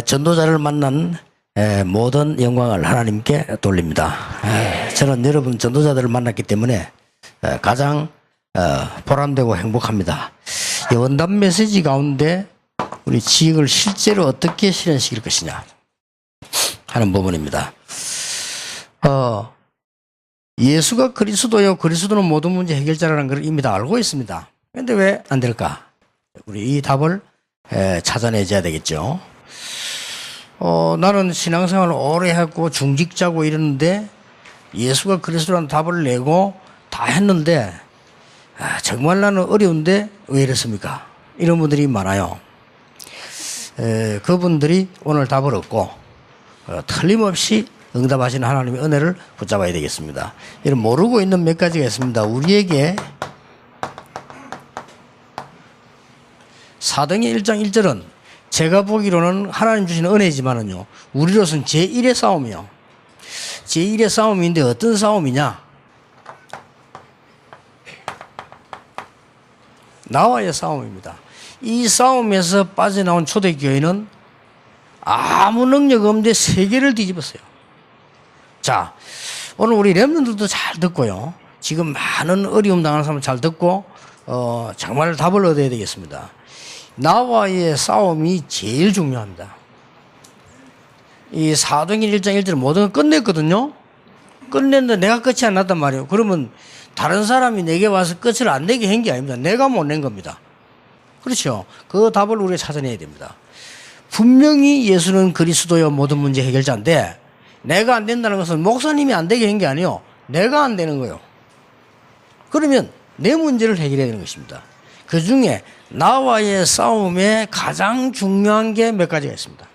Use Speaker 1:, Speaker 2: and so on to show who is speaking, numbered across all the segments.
Speaker 1: 전도자를 만난 모든 영광을 하나님께 돌립니다. 저는 여러분 전도자들을 만났기 때문에 가장 보람되고 행복합니다. 이 원단 메시지 가운데 우리 지역을 실제로 어떻게 실현시킬 것이냐 하는 부분입니다. 예수가 그리스도요, 그리스도는 모든 문제 해결자라는 걸 이미 다 알고 있습니다. 그런데 왜 안 될까? 우리 이 답을 찾아내줘야 되겠죠. 나는 신앙생활을 오래 했고 중직자고 이러는데 예수가 그리스도라는 답을 내고 다 했는데 정말 나는 어려운데 왜 이랬습니까? 이런 분들이 많아요. 그분들이 오늘 답을 얻고 틀림없이 응답하시는 하나님의 은혜를 붙잡아야 되겠습니다. 이런 모르고 있는 몇 가지가 있습니다. 우리에게 사도행전 1장 1절은 제가 보기로는 하나님 주시는 은혜지만은요, 우리로서는 제1의 싸움이요. 제1의 싸움인데 어떤 싸움이냐? 나와의 싸움입니다. 이 싸움에서 빠져나온 초대교회는 아무 능력 없는데 세계를 뒤집었어요. 자, 오늘 우리 렘넌트들도 잘 듣고요. 지금 많은 어려움 당하는 사람 잘 듣고 정말 답을 얻어야 되겠습니다. 나와의 싸움이 제일 중요합니다. 이 사도행전 1장 1절 모든 걸 끝냈거든요. 끝냈는데 내가 끝이 안 났단 말이에요. 그러면 다른 사람이 내게 와서 끝을 안 내게 한 게 아닙니다. 내가 못 낸 겁니다. 그렇죠. 그 답을 우리가 찾아내야 됩니다. 분명히 예수는 그리스도요 모든 문제 해결자인데 내가 안 된다는 것은 목사님이 안 되게 한 게 아니에요. 내가 안 되는 거예요. 그러면 내 문제를 해결해야 되는 것입니다. 그 중에 나와의 싸움에 가장 중요한 게 몇 가지가 있습니다.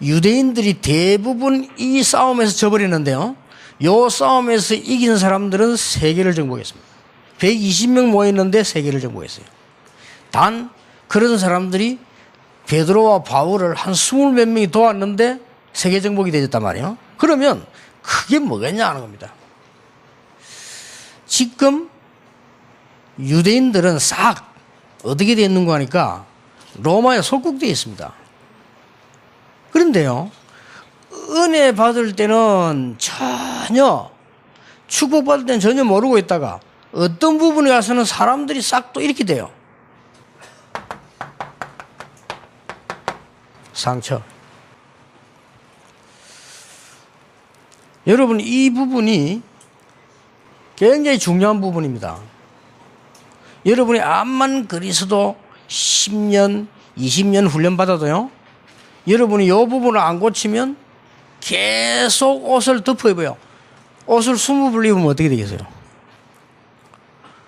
Speaker 1: 유대인들이 대부분 이 싸움에서 져버리는데요. 이 싸움에서 이긴 사람들은 세계를 정복했습니다. 120명 모였는데 세계를 정복했어요. 단 그런 사람들이 베드로와 바울을 한 20몇 명이 도왔는데 세계 정복이 되었단 말이에요. 그러면 그게 뭐겠냐 하는 겁니다. 지금 유대인들은 싹 어떻게 되어 있는가 하니까 로마에 속국되어 있습니다. 그런데요, 은혜 받을 때는 전혀, 축복받을 때는 전혀 모르고 있다가 어떤 부분에 가서는 사람들이 싹 또 이렇게 돼요. 상처. 여러분, 이 부분이 굉장히 중요한 부분입니다. 여러분이 암만 그리스도 10년, 20년 훈련받아도요, 여러분이 이 부분을 안 고치면 계속 옷을 덮어 입어요. 옷을 20벌 입으면 어떻게 되겠어요?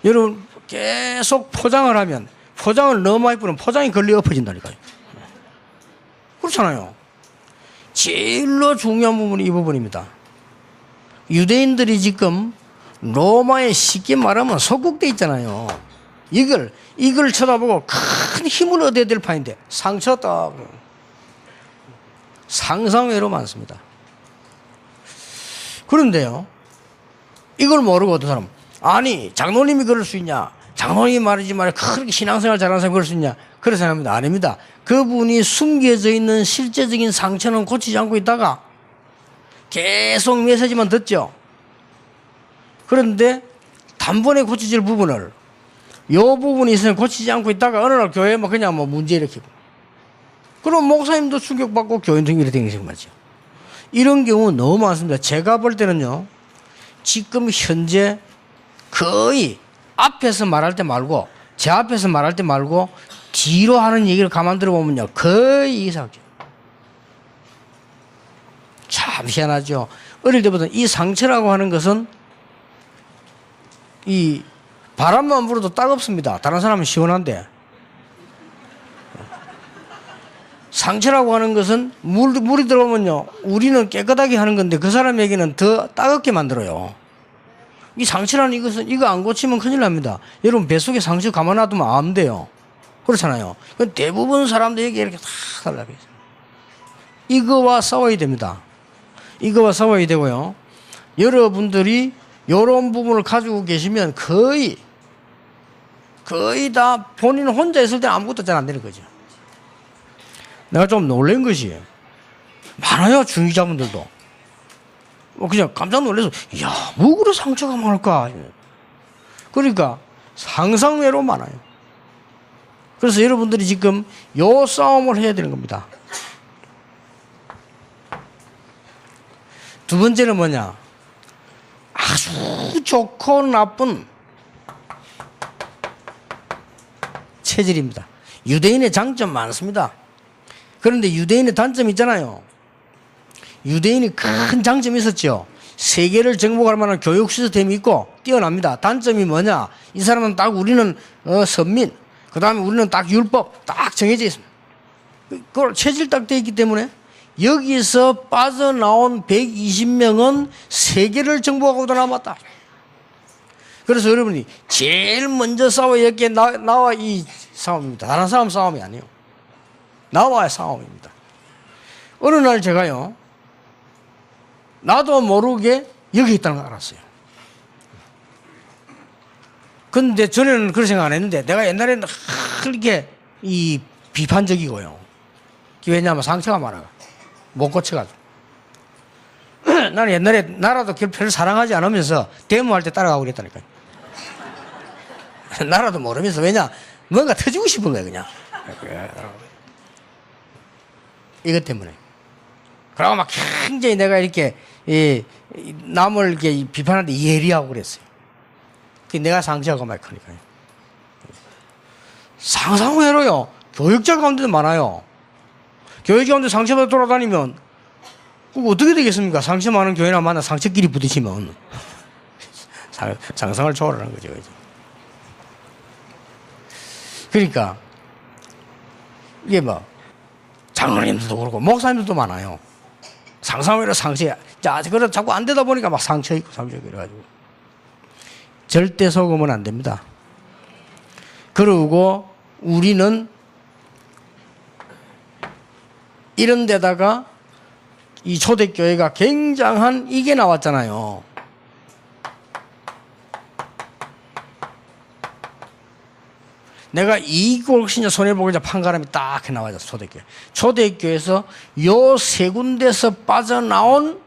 Speaker 1: 여러분, 계속 포장을 하면, 포장을 너무 많이 뿌리면 포장이 걸려 엎어진다니까요. 그렇잖아요. 제일로 중요한 부분이 이 부분입니다. 유대인들이 지금 로마에 쉽게 말하면 속국돼 있잖아요. 이걸 쳐다보고 큰 힘을 얻어야 될 판인데 상처다. 상상외로 많습니다. 그런데요, 이걸 모르고 어떤 사람, 아니 장로님이 그럴 수 있냐, 장로님이 말하지 말아 그렇게 신앙생활 잘하는 사람이 그럴 수 있냐, 그런 생각합니다. 아닙니다. 그분이 숨겨져 있는 실제적인 상처는 고치지 않고 있다가 계속 메시지만 듣죠. 그런데 단번에 고치질 부분을 이 부분이 있으면 고치지 않고 있다가 어느 날 교회에 그냥 문제 일으키고, 그럼 목사님도 충격받고 교인도 이렇게 되는 거죠. 이런 경우 너무 많습니다. 제가 볼 때는요, 지금 현재 거의 앞에서 말할 때 말고, 제 앞에서 말할 때 말고 뒤로 하는 얘기를 가만 들어보면요, 거의 이상하죠. 참 희한하죠. 어릴 때부터 이 상처라고 하는 것은 이 바람만 불어도 따갑습니다. 다른 사람은 시원한데, 상처라고 하는 것은 물이 들어오면요, 우리는 깨끗하게 하는 건데 그 사람에게는 더 따갑게 만들어요. 이 상처라는 이것은 이거 안 고치면 큰일 납니다. 여러분, 뱃속에 상처 가만 놔두면 안 돼요. 그렇잖아요. 대부분 사람들에게 이렇게 다 달라요. 이거와 싸워야 됩니다. 이거와 싸워야 되고요. 여러분들이 이런 부분을 가지고 계시면 거의 거의 다 본인 혼자 있을 때는 아무것도 잘 안 되는 거죠. 내가 좀 놀란 것이 많아요. 중위자분들도. 그냥 깜짝 놀라서 야, 뭐 그래 상처가 많을까. 그러니까 상상외로 많아요. 그래서 여러분들이 지금 요 싸움을 해야 되는 겁니다. 두 번째는 뭐냐? 아주 좋고 나쁜 체질입니다. 유대인의 장점 많습니다. 그런데 유대인의 단점이 있잖아요. 유대인이 큰 장점이 있었죠. 세계를 정복할 만한 교육 시스템이 있고 뛰어납니다. 단점이 뭐냐? 이 사람은 딱 우리는 선민, 그 다음에 우리는 딱 율법 딱 정해져 있습니다. 그걸 체질 딱 돼 있기 때문에 여기서 빠져나온 120명은 세계를 정복하고도 남았다. 그래서 여러분이 제일 먼저 싸워야 할 게 나와 이 싸움입니다. 다른 사람 싸움이 아니에요. 나와의 싸움입니다. 어느 날 제가요, 나도 모르게 여기 있다는 걸 알았어요. 근데 전에는 그런 생각 안 했는데 내가 옛날에는 그렇게 이 비판적이고요. 왜냐하면 상처가 많아요. 못 고쳐가지고. 나는 옛날에 나라도 별로 사랑하지 않으면서 데모할 때 따라가고 그랬다니까요. 나라도 모르면서. 왜냐? 뭔가 터지고 싶은 거예요, 그냥. 이것 때문에. 그러고 막 굉장히 내가 이렇게 남을 이렇게 비판하는데 예리하고 그랬어요. 내가 상처가 많이 크니까요. 상상외로요. 교육자 가운데도 많아요. 교육 가운데 상처받아 돌아다니면 그거 어떻게 되겠습니까? 상처 많은 교회나 만나 상처끼리 부딪히면 상상을 초월하는 거죠. 그러니까 이게 뭐 장로님들도 그렇고 목사님들도 많아요. 상상외로 상처. 자, 그래서 자꾸 안 되다 보니까 막 상처 있고 이래가지고 절대 속으면 안 됩니다. 그리고 우리는 이런 데다가 이 초대교회가 굉장한 이게 나왔잖아요. 내가 이익을 진짜 손해보고자 판가람이 딱 나와요. 초대교회. 초대교회에서 요 세 군데서 빠져나온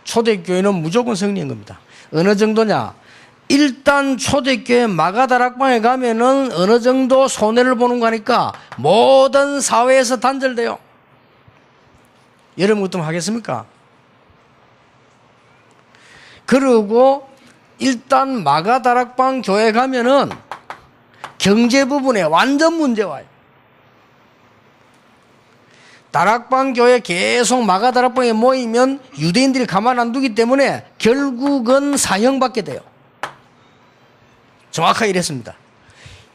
Speaker 1: 초대교회는 무조건 승리한 겁니다. 어느 정도냐? 일단 초대교회 마가다락방에 가면은 어느 정도 손해를 보는 거니까 모든 사회에서 단절돼요. 여러분 어떤 하겠습니까? 그리고 일단 마가다락방 교회 가면은 경제 부분에 완전 문제 와요. 다락방 교회 계속 마가다락방에 모이면 유대인들이 가만 안 두기 때문에 결국은 사형받게 돼요. 정확하게 이랬습니다.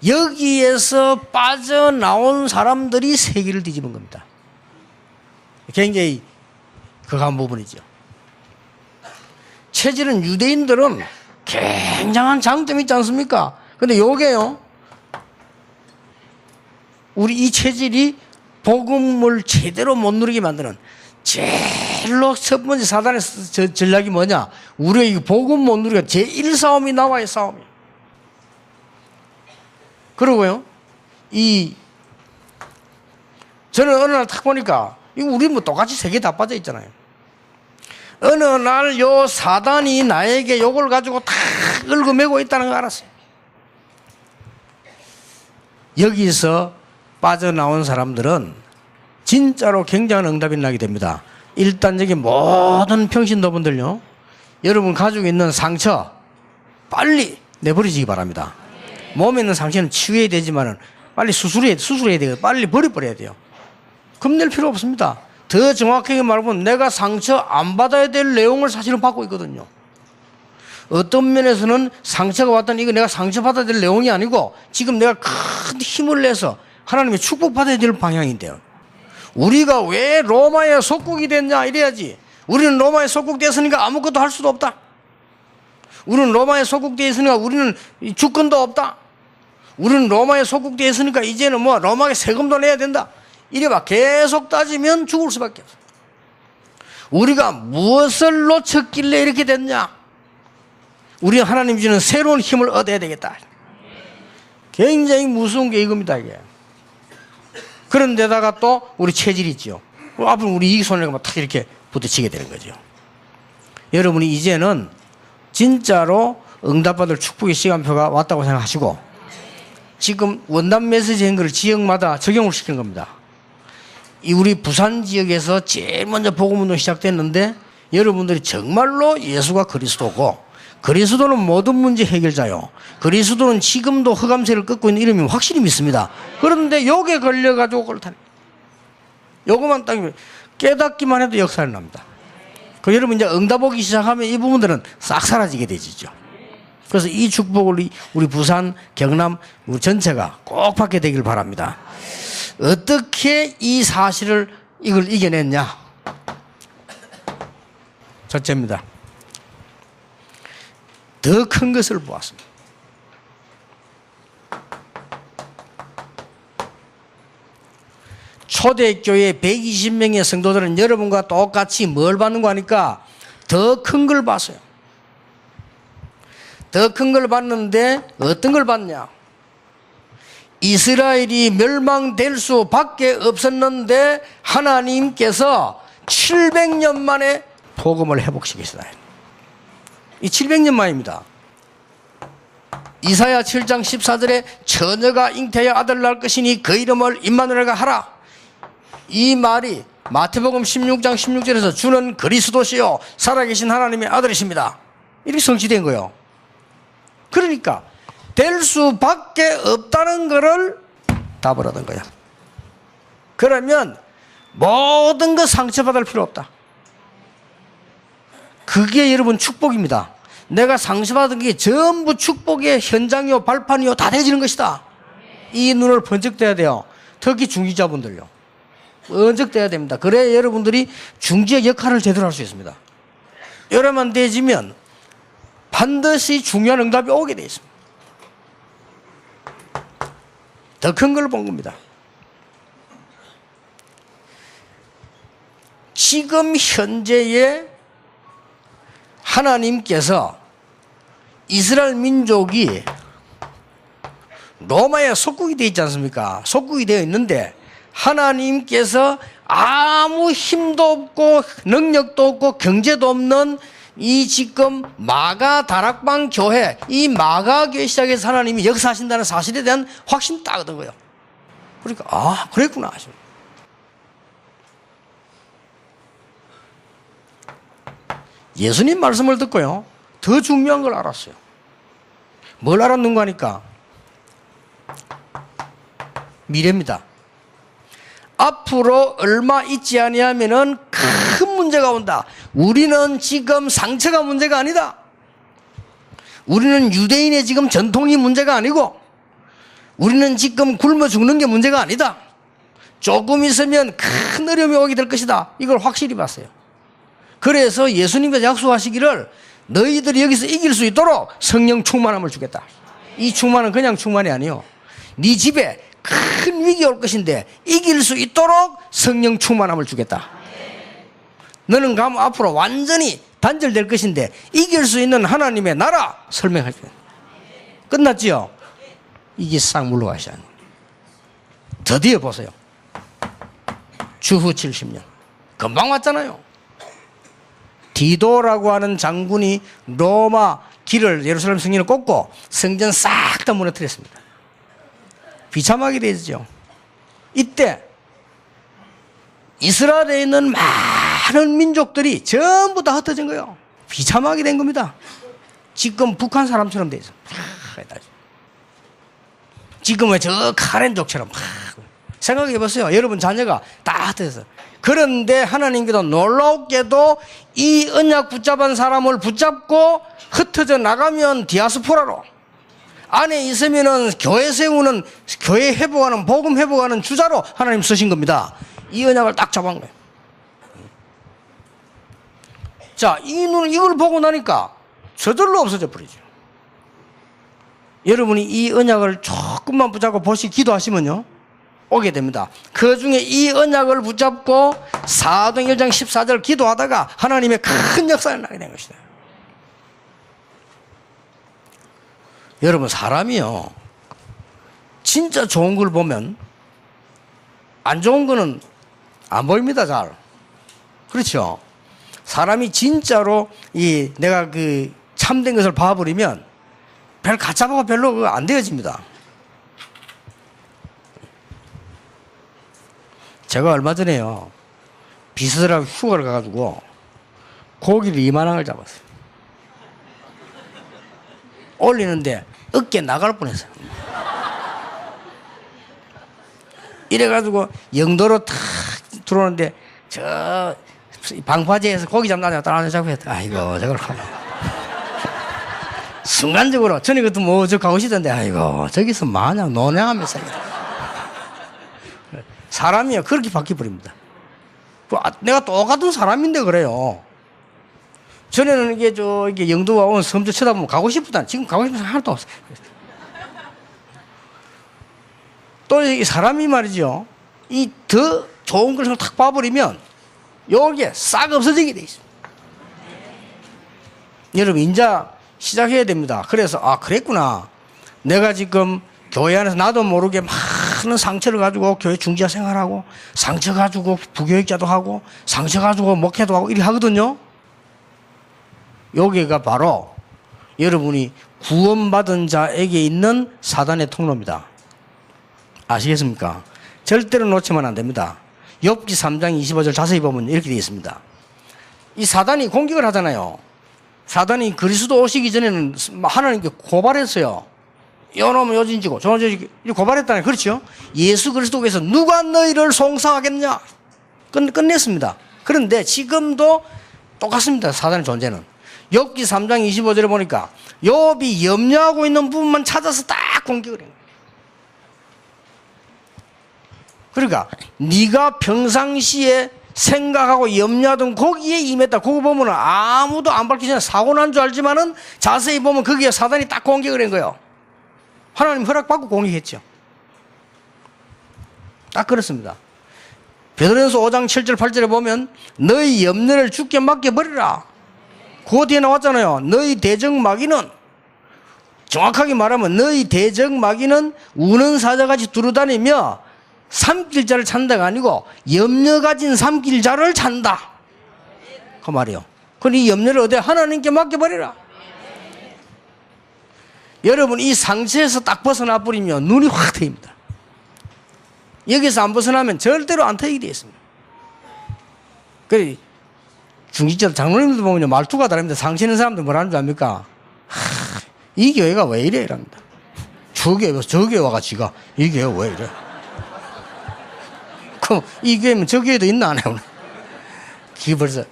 Speaker 1: 여기에서 빠져나온 사람들이 세계를 뒤집은 겁니다. 굉장히 극한 부분이죠. 체질은 유대인들은 굉장한 장점이 있지 않습니까? 근데 요게요, 우리 이 체질이 복음을 제대로 못 누리게 만드는 제일로 첫 번째 사단의 전략이 뭐냐? 우리가 이 복음 못 누리게 제1싸움이 나와요, 싸움이. 그러고요, 저는 어느 날 딱 보니까, 이거 우리 뭐 똑같이 세 개 다 빠져 있잖아요. 어느 날 요 사단이 나에게 요걸 가지고 다 얽어매고 있다는 걸 알았어요. 여기서 빠져나온 사람들은 진짜로 굉장한 응답이 나게 됩니다. 일단 여기 모든 평신도분들요, 여러분 가지고 있는 상처 빨리 내버리시기 바랍니다. 몸에 있는 상처는 치유해야 되지만은 빨리 수술해야 돼요. 빨리 버려야 돼요. 겁낼 필요 없습니다. 더 정확하게 말하면 내가 상처 안 받아야 될 내용을 사실은 받고 있거든요. 어떤 면에서는 상처가 왔다니 이거 내가 상처받아야 될 내용이 아니고 지금 내가 큰 힘을 내서 하나님의 축복받아야 될 방향인데요. 우리가 왜 로마의 속국이 됐냐 이래야지. 우리는 로마의 속국되었으니까 아무것도 할 수도 없다. 우리는 로마의 속국되어 있으니까 우리는 주권도 없다. 우리는 로마의 속국되어 있으니까 이제는 뭐 로마에 세금도 내야 된다. 이래봐 계속 따지면 죽을 수밖에 없어. 우리가 무엇을 놓쳤길래 이렇게 됐냐? 우리는 하나님 주는 새로운 힘을 얻어야 되겠다. 굉장히 무서운 게 이겁니다, 이게. 그런데다가 또 우리 체질이 있죠. 앞으로 우리 이익손해가 탁 이렇게 부딪히게 되는 거죠. 여러분이 이제는 진짜로 응답받을 축복의 시간표가 왔다고 생각하시고 지금 원단 메시지 한 거를 지역마다 적용을 시키는 겁니다. 이 우리 부산 지역에서 제일 먼저 복음운동 시작됐는데 여러분들이 정말로 예수가 그리스도고 그리스도는 모든 문제 해결자요. 그리스도는 지금도 흑암세를 꺾고 있는 이름이 확실히 믿습니다. 그런데 요게 걸려가지고 꼴타네. 요거만 딱 깨닫기만 해도 역사를 납니다. 그 여러분 이제 응답 오기 시작하면 이 부분들은 싹 사라지게 되지죠. 그래서 이 축복을 우리 부산, 경남, 우리 전체가 꼭 받게 되길 바랍니다. 어떻게 이 사실을 이걸 이겨냈냐? 첫째입니다. 더 큰 것을 보았습니다. 초대교회 120명의 성도들은 여러분과 똑같이 뭘 받는 거 하니까 더 큰 걸 봤어요. 더 큰 걸 봤는데 어떤 걸 봤냐? 이스라엘이 멸망될 수밖에 없었는데 하나님께서 700년 만에 복음을 회복시키시다. 이 700년 만입니다. 이사야 7장 14절에 처녀가 잉태하여 아들을 낳을 것이니 그 이름을 임마누엘가 하라. 이 말이 마태복음 16장 16절에서 주는 그리스도시요 살아계신 하나님의 아들이십니다. 이렇게 성취된 거예요. 그러니까 될 수밖에 없다는 것을 답을 얻은 거야. 그러면 모든 것 상처받을 필요 없다. 그게 여러분 축복입니다. 내가 상처받은 게 전부 축복의 현장이요 발판이요 다 되어지는 것이다. 이 눈을 번쩍 떼야 돼요. 특히 중직자분들요. 번쩍 떼야 됩니다. 그래야 여러분들이 중지의 역할을 제대로 할 수 있습니다. 이러면 되지면 반드시 중요한 응답이 오게 되어 있습니다. 더 큰 걸 본 겁니다. 지금 현재의 하나님께서 이스라엘 민족이 로마의 속국이 되어 있지 않습니까? 속국이 되어 있는데 하나님께서 아무 힘도 없고 능력도 없고 경제도 없는 이 지금 마가 다락방 교회, 이 마가 교회 시작해서 하나님이 역사하신다는 사실에 대한 확신 딱 얻은 거예요. 그러니까 아 그랬구나 하시고. 예수님 말씀을 듣고요 더 중요한 걸 알았어요. 뭘 알았는가 하니까 미래입니다. 앞으로 얼마 있지 아니하면은 큰 문제가 온다. 우리는 지금 상처가 문제가 아니다. 우리는 유대인의 지금 전통이 문제가 아니고 우리는 지금 굶어 죽는 게 문제가 아니다. 조금 있으면 큰 어려움이 오게 될 것이다. 이걸 확실히 봤어요. 그래서 예수님께서 약속하시기를 너희들이 여기서 이길 수 있도록 성령 충만함을 주겠다. 이 충만은 그냥 충만이 아니요. 네 집에 큰 위기 올 것인데 이길 수 있도록 성령 충만함을 주겠다. 너는 가면 앞으로 완전히 단절될 것인데 이길 수 있는 하나님의 나라 설명할 거야. 끝났지요? 이게 싹 물러가시죠. 드디어 보세요. 주후 70년 금방 왔잖아요. 디도라고 하는 장군이 로마 길을 예루살렘 성전을 꽂고 성전 싹 다 무너뜨렸습니다. 비참하게 되죠. 이때 이스라엘에 있는 많은 민족들이 전부 다 흩어진 거예요. 비참하게 된 겁니다. 지금 북한 사람처럼 돼 있어. 지금은 저 카렌족처럼 생각해 보세요. 여러분 자녀가 다 흩어져서. 그런데 하나님께도 놀랍게도 이 언약 붙잡은 사람을 붙잡고 흩어져 나가면 디아스포라로 안에 있으면은 교회 세우는, 교회 회복하는, 복음 회복하는 주자로 하나님 쓰신 겁니다. 이 언약을 딱 잡은 거예요. 자, 이걸 보고 나니까 저절로 없어져 버리죠. 여러분이 이 언약을 조금만 붙잡고 보시 기도하시면요 오게 됩니다. 그 중에 이 언약을 붙잡고 사도행 1장 14절 기도하다가 하나님의 큰 역사를 나게 된 것이다. 여러분 사람이요 진짜 좋은 걸 보면 안 좋은 거는 안 보입니다, 잘. 그렇죠? 사람이 진짜로 내가 그 참된 것을 봐버리면 별 가짜보고 별로 안 되어집니다. 제가 얼마 전에요, 비서들하고 휴가를 가가지고 고기를 2만 원을 잡았어요. 올리는데 어깨 나갈 뻔했어요. 이래가지고 영도로 탁 들어오는데 저 방파제에서 고기 잡나자 따라서 잡고 했다. 아이고 저걸 순간적으로 전에 그것도 뭐 저 가고 싶던데 아이고 저기서 마냥 논양하면서 사람이요 그렇게 바뀌어버립니다. 내가 똑같은 사람인데 그래요. 전에는 이게 영도가 오는 섬주 쳐다보면 가고 싶다. 지금 가고 싶은 사람 하나도 없어요. 또 이 사람이 말이죠. 이 더 좋은 것을 탁 봐버리면 여기에 싹 없어지게 돼 있습니다. 여러분 이제 시작해야 됩니다. 그래서 그랬구나. 내가 지금 교회 안에서 나도 모르게 많은 상처를 가지고 교회 중지자 생활하고 상처 가지고 부교육자도 하고 상처 가지고 목회도 하고 이렇게 하거든요. 여기가 바로 여러분이 구원받은 자에게 있는 사단의 통로입니다. 아시겠습니까? 절대로 놓치면 안 됩니다. 욥기 3장 25절 자세히 보면 이렇게 되어 있습니다. 이 사단이 공격을 하잖아요. 사단이 그리스도 오시기 전에는 하나님께 고발했어요. 요놈은 요진지고 저놈은 요진지고 고발했다는 그렇죠? 예수 그리스도께서 누가 너희를 송사하겠냐? 끝냈습니다. 그런데 지금도 똑같습니다. 사단의 존재는. 욥기 3장 25절에 보니까 욥이 염려하고 있는 부분만 찾아서 딱 공격을 해요. 그러니까 네가 평상시에 생각하고 염려하던 거기에 임했다. 그거 보면 아무도 안 밝히지 않아 사고 난 줄 알지만은 자세히 보면 거기에 사단이 딱 공격을 한 거예요. 하나님 허락받고 공격했죠. 딱 그렇습니다. 베드로전서 5장 7절 8절에 보면 너희 염려를 주께 맡겨버리라. 그 뒤에 나왔잖아요. 너희 대적마귀는, 정확하게 말하면 너희 대적마귀는 우는 사자같이 두루다니며 삼킬 자를 찾는다가 아니고 염려 가진 삼킬 자를 찾는다 그 말이에요. 그럼 이 염려를 어디에 하나님께 맡겨버리라. 여러분 이 상처에서 딱 벗어나 버리면 눈이 확 트입니다. 여기서 안 벗어나면 절대로 안 트이게 되어 있습니다. 그래 중직자 장로님들 보면 말투가 다릅니다. 상처 있는 사람들 뭐라는 줄 압니까? 이 교회가 왜 이래 이랍니다. 저 교회 와가지고 이 교회가 왜 이래. 그럼 이 교회면 저 교회도 있나 안 해요? 그게 벌써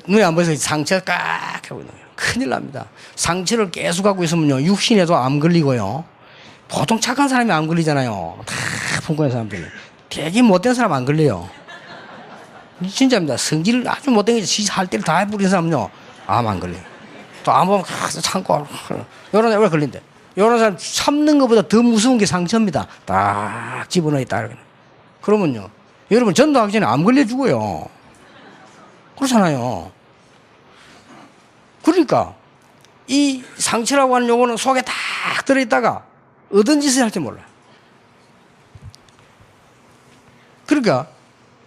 Speaker 1: 눈에 안 보여서 상처가 깍 하고 있는 거예요. 큰일 납니다. 상처를 계속 갖고 있으면요 육신에도 암 걸리고요. 보통 착한 사람이 암 걸리잖아요. 다 풍부한 사람들이. 되게 못된 사람 안 걸려요. 진짜입니다. 성질 아주 못된 게 할 때를 다 해버린 사람은요 암 안 걸려요. 또 암 보면 가서 참고 이런 사람 왜 걸린대? 이런 사람 참는 것보다 더 무서운 게 상처입니다. 딱 집어넣어 있다. 그러면요 여러분 전도하기 전에 암 걸려 죽어요. 그렇잖아요. 그러니까 이 상처라고 하는 요거는 속에 딱 들어있다가 어떤 짓을 할지 몰라요. 그러니까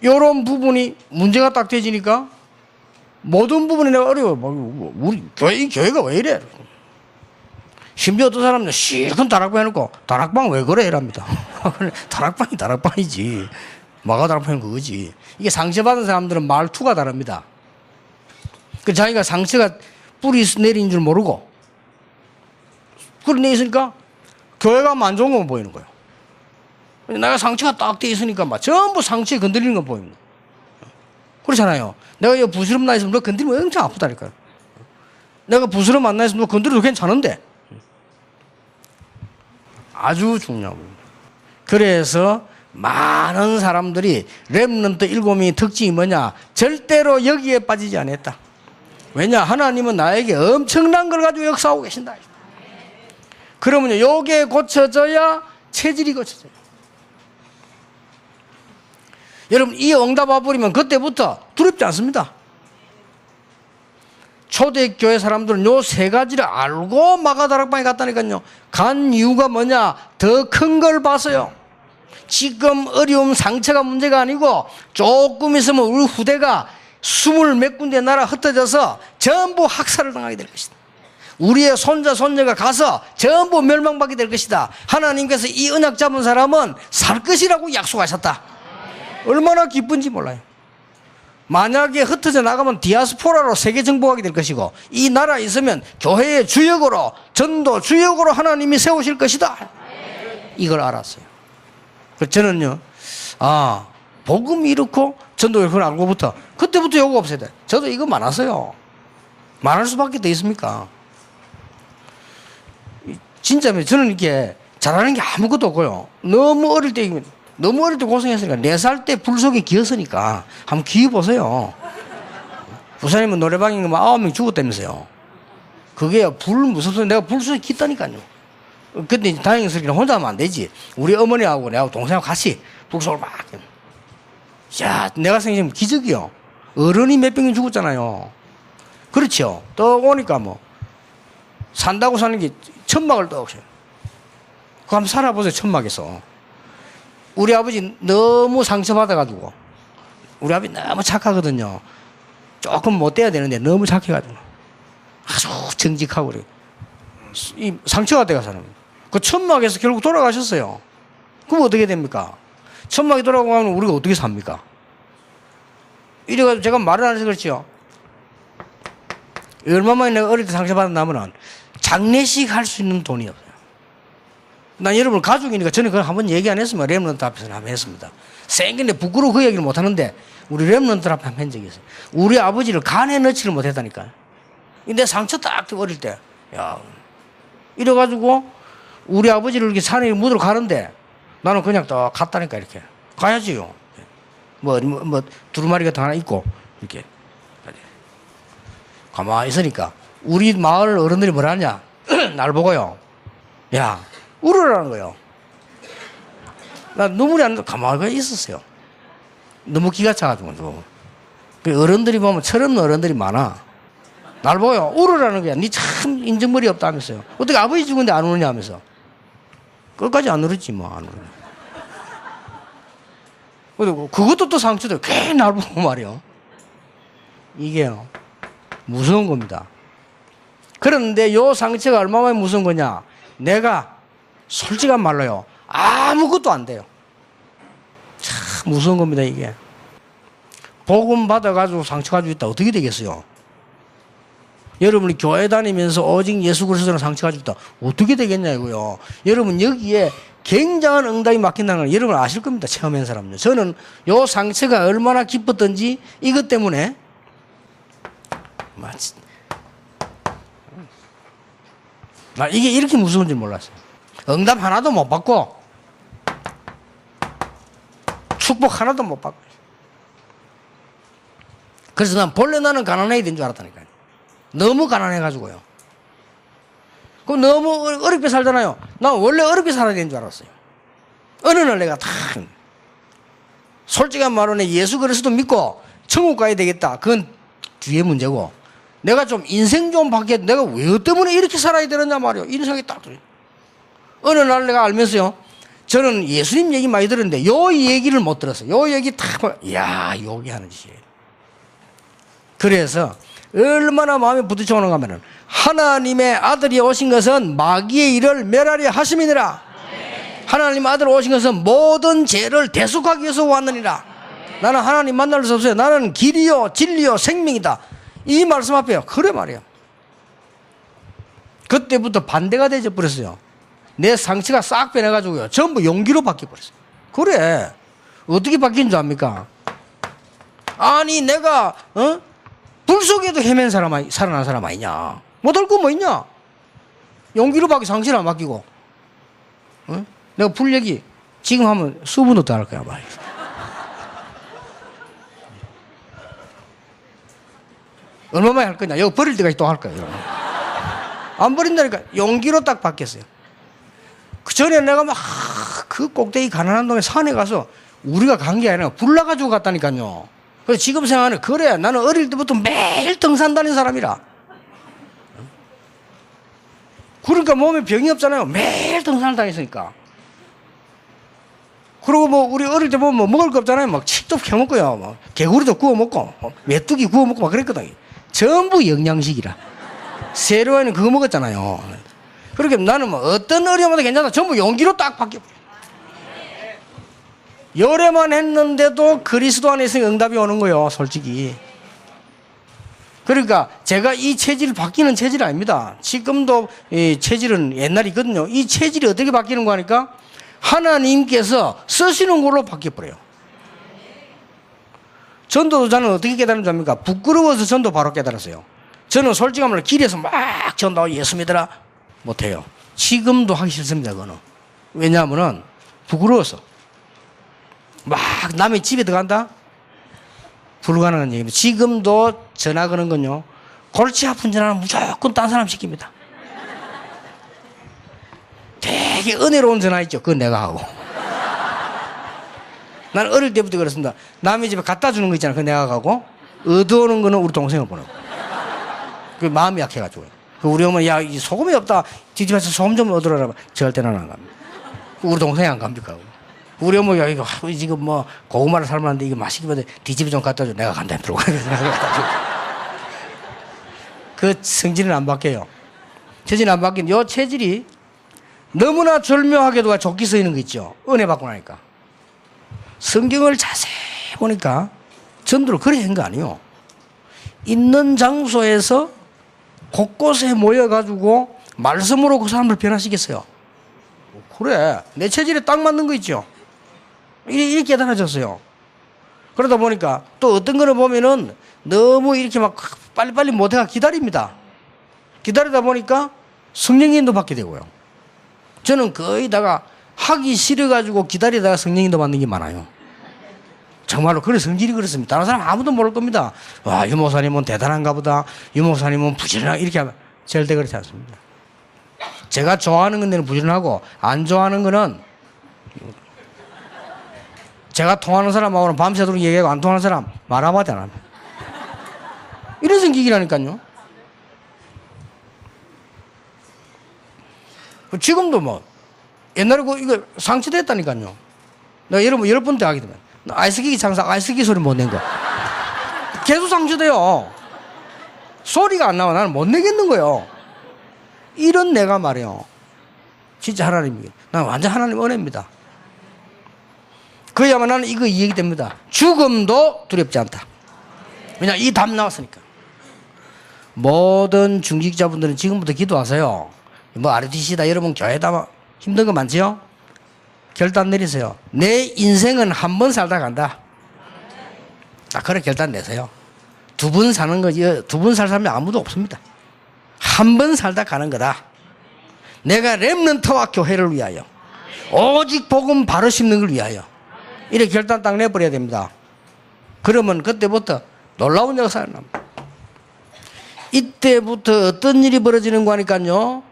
Speaker 1: 이런 부분이 문제가 딱 되지니까 모든 부분이 내가 어려워. 우리 이 교회가 왜 이래? 심지어 어떤 사람은 실컷 다락방 해놓고 다락방 왜 그래? 이랍니다. 다락방이 다락방이지. 뭐가 다락방인 그거지. 이게 상처받은 사람들은 말투가 다릅니다. 그 자기가 상처가 뿌리 내린 줄 모르고 그런 데 있으니까 교회가 안 좋은 것만 보이는 거예요. 내가 상처가 딱 돼 있으니까 막 전부 상처에 건드리는 건 보입니다. 그렇잖아요. 내가 이거 부스럼 나 있으면 너 건드리면 엄청 아프다니까요. 내가 부스럼 안 나 있으면 너 건드려도 괜찮은데. 아주 중요합니다. 그래서 많은 사람들이 렘넌트 7명의 특징이 뭐냐? 절대로 여기에 빠지지 않았다. 왜냐? 하나님은 나에게 엄청난 걸 가지고 역사하고 계신다. 그러면요, 요게 고쳐져야 체질이 고쳐져요. 여러분, 이 응답 와버리면 그때부터 두렵지 않습니다. 초대교회 사람들은 요 세 가지를 알고 마가다락방에 갔다니까요. 간 이유가 뭐냐? 더 큰 걸 봐서요. 지금 어려움 상처가 문제가 아니고 조금 있으면 우리 후대가 20 몇 군데 나라 흩어져서 전부 학살을 당하게 될 것이다. 우리의 손자 손녀가 가서 전부 멸망받게 될 것이다. 하나님께서 이 언약 잡은 사람은 살 것이라고 약속하셨다. 얼마나 기쁜지 몰라요. 만약에 흩어져 나가면 디아스포라로 세계 정복하게 될 것이고, 이 나라에 있으면 교회의 주역으로, 전도 주역으로 하나님이 세우실 것이다. 이걸 알았어요. 그래서 저는요, 복음이 이렇고 전도를 그걸 알고부터 그때부터 요구 없어야 돼. 저도 이거 많았어요. 많을 수밖에 더 있습니까? 진짜 저는 이렇게 잘하는 게 아무것도 없고요. 너무 어릴 때 고생했으니까, 4살 때 불 속에 기었으니까 한번 기어보세요. 부산이면 노래방에 가면 9명 죽었다면서요. 그게 불 무섭어서 내가 불 속에 기었다니까요. 근데 다행스럽게 혼자 하면 안 되지. 우리 어머니하고 내하고 동생하고 같이 불 속을 막. 야, 내가 생각하면 기적이요. 어른이 몇 명이 죽었잖아요. 그렇죠. 또 오니까 뭐 산다고 사는 게 천막을 떠오셔요. 그거 한번 살아보세요. 천막에서. 우리 아버지 너무 상처받아가지고, 우리 아버지 너무 착하거든요. 조금 못돼야 되는데 너무 착해가지고 아주 정직하고 그래. 이 상처가 돼가 사는 그 천막에서 결국 돌아가셨어요. 그럼 어떻게 됩니까? 천막에 돌아가면 우리가 어떻게 삽니까? 이래가지고 제가 말을 안 해서 그렇지요. 얼마만에 내가 어릴 때 상처받았냐면은 장례식 할 수 있는 돈이 없어요. 난 여러분 가족이니까 저는 그걸 한번 얘기 안 했으면 렘넌트 앞에서는 한번 했습니다. 생긴데 부끄러워 그 얘기를 못 하는데 우리 렘넌트 앞에 한번 한 적이 있어요. 우리 아버지를 간에 넣지를 못했다니까요. 내 상처 딱 어릴 때. 야, 이래가지고 우리 아버지를 이렇게 산에 묻으러 가는데 나는 그냥 또 갔다니까 이렇게. 가야지요. 두루마리 같은 거 하나 있고 이렇게. 가만히 있으니까 우리 마을 어른들이 뭐라 하냐. 날 보고요. 야, 울으라는 거예요. 나 눈물이 안 나, 가만히 있었어요. 너무 기가 차가지고. 어른들이 보면 철없는 어른들이 많아. 날 보고요. 울으라는 거야. 니 참 인정머리 없다면서요. 어떻게 아버지 죽은데 안 우느냐 하면서. 끝까지 안 울었지 뭐. 안 울어. 그리고 그것도 또 상처돼. 괜히 날 보고 말이요. 이게요. 무서운 겁니다. 그런데 요 상처가 얼마나 무서운 거냐. 내가 솔직한 말로요. 아무것도 안 돼요. 참 무서운 겁니다, 이게. 복음 받아가지고 상처 가지고 있다. 어떻게 되겠어요? 여러분이 교회 다니면서 오직 예수 그리스도랑 상처 가지고 있다. 어떻게 되겠냐고요. 여러분 여기에 굉장한 응답이 막힌다는 걸 여러분 아실 겁니다. 체험한 사람은요. 저는 요 상처가 얼마나 기뻤던지 이것 때문에 이게 이렇게 무서운 줄 몰랐어요. 응답 하나도 못 받고 축복 하나도 못 받고. 그래서 난 본래 나는 가난해야 된 줄 알았다니까요. 너무 가난해가지고요. 그럼 너무 어렵게 살잖아요. 난 원래 어렵게 살아야 되는 줄 알았어요. 어느 날 내가 다 솔직한 말로는 예수 그리스도 믿고 천국 가야 되겠다. 그건 뒤에 문제고, 내가 좀 인생 좀 바뀌어. 내가 왜 때문에 이렇게 살아야 되느냐 말이요. 인생이 딱 들어요. 어느 날 내가 알면서요. 저는 예수님 얘기 많이 들었는데 요 얘기를 못 들었어요. 요 얘기 딱, 이야, 요기 하는 짓이에요. 그래서 얼마나 마음에 부딪혀오는가 하면은, 하나님의 아들이 오신 것은 마귀의 일을 멸하려 하심이니라. 하나님 아들 오신 것은 모든 죄를 대속하기 위해서 왔느니라. 나는 하나님 만날 수 없어요. 나는 길이요 진리요 생명이다. 이 말씀 앞에요. 그래 말이에요. 그때부터 반대가 되어 버렸어요. 내 상처가 싹 빼내가지고요. 전부 용기로 바뀌어버렸어요. 그래. 어떻게 바뀐 줄 압니까? 아니 내가 불 속에도 헤맨 사람, 살아난 사람 아니냐. 못할 거 뭐 있냐. 용기로 바뀌어 상처를 안 바뀌고. 내가 불 얘기 지금 하면 수분도 더 할 거야 말이야. 얼마만에 할 거냐. 여기 버릴 때까지 또 할 거야. 안 버린다니까. 용기로 딱 바뀌었어요. 그 전에 내가 막 그 꼭대기 가난한 동네 산에 가서 우리가 간 게 아니라 불 나가지고 갔다니까요. 그래서 지금 생각하는, 그래 나는 어릴 때부터 매일 등산 다닌 사람이라. 그러니까 몸에 병이 없잖아요. 매일 등산을 다녔으니까. 그리고 뭐 우리 어릴 때 보면 뭐 먹을 거 없잖아요. 막 칡도 캐먹고요. 막 개구리도 구워 먹고 메뚜기 구워 먹고 막 그랬거든요. 전부 영양식이라. 세로에는 그거 먹었잖아요. 그렇게 나는 뭐 어떤 어려움도 괜찮아. 전부 용기로 딱 바뀌어. 열애만 했는데도 그리스도 안에 있으니 응답이 오는 거예요. 솔직히. 그러니까 제가 이 체질이 바뀌는 체질이 아닙니다. 지금도 이 체질은 옛날이거든요. 이 체질이 어떻게 바뀌는 거 하니까 하나님께서 쓰시는 걸로 바뀌어버려요. 전도자는 어떻게 깨달은 줄 압니까? 부끄러워서 전도 바로 깨달았어요. 저는 솔직히 말로 길에서 막 전도하고 예수 믿어라 못해요. 지금도 하기 싫습니다. 그거는. 왜냐하면 부끄러워서. 막 남의 집에 들어간다? 불가능한 얘기입니다. 지금도 전화 거는 건요, 골치 아픈 전화는 무조건 딴 사람 시킵니다. 되게 은혜로운 전화 있죠. 그건 내가 하고. 나는 어릴 때부터 그렇습니다. 남의 집에 갖다 주는 거 있잖아. 그거 내가 가고, 얻어오는 거는 우리 동생을 보내고. 그 마음이 약해가지고. 우리 어머니, 야, 소금이 없다. 뒤집어서 소금 좀 얻으라라. 절대 나는 안 갑니다. 우리 동생이 안 갑니까? 우리 어머니가 이거 지금 뭐 고구마를 삶았는데 이거 맛있기보다 뒤집어 좀 갖다 줘. 내가 간다. 그 성질은 안 바뀌어요. 체질은 안 바뀐 요 체질이 너무나 절묘하게도 좋게 쓰이는 거 있죠. 은혜 받고 나니까. 성경을 자세히 보니까 전도를 그래 한 거 아니에요. 있는 장소에서 곳곳에 모여가지고 말씀으로 그 사람을 변화시켰어요. 그래, 내 체질에 딱 맞는 거 있죠. 이렇게 깨달아졌어요. 그러다 보니까 또 어떤 거를 보면은 너무 이렇게 막 빨리빨리 못해가 기다립니다. 기다리다 보니까 성령인도 받게 되고요. 저는 거의 다가 하기 싫어가지고 기다리다가 성령인도 받는 게 많아요. 정말로 그래 성질이 그렇습니다. 다른 사람 아무도 모를 겁니다. 와, 유 목사님은 대단한가 보다. 유 목사님은 부지런하게 이렇게 하면 절대 그렇지 않습니다. 제가 좋아하는 건 부지런하고 안 좋아하는 거는 제가 통하는 사람하고는 밤새도록 얘기하고 안 통하는 사람 말 한마디 안 합니다. 이런 성격이라니까요. 지금도 뭐 옛날에 이거 상처됐다니까요. 내가 여러분 10번 때 하게 되면 아이스기기 장사 아이스기기 소리 못 낸 거 계속 상처돼요. 소리가 안 나와. 나는 못 내겠는 거예요. 이런 내가 말이에요. 진짜 하나님이 난 완전 하나님 은혜입니다. 그야말로 나는 이거 이야기됩니다. 죽음도 두렵지 않다. 왜냐 이 답 나왔으니까. 모든 중직자분들은 지금부터 기도하세요. 뭐 RTC다 여러분 교회다 힘든 거 많지요? 결단 내리세요. 내 인생은 한 번 살다 간다. 그래 결단 내세요. 두 번 사는 거, 두 번 살 사람이 아무도 없습니다. 한 번 살다 가는 거다. 내가 렘넌트와 교회를 위하여 오직 복음 바로 심는 걸 위하여 이렇게 결단 딱 내버려야 됩니다. 그러면 그때부터 놀라운 역사가 납니다. 이때부터 어떤 일이 벌어지는 거니까요.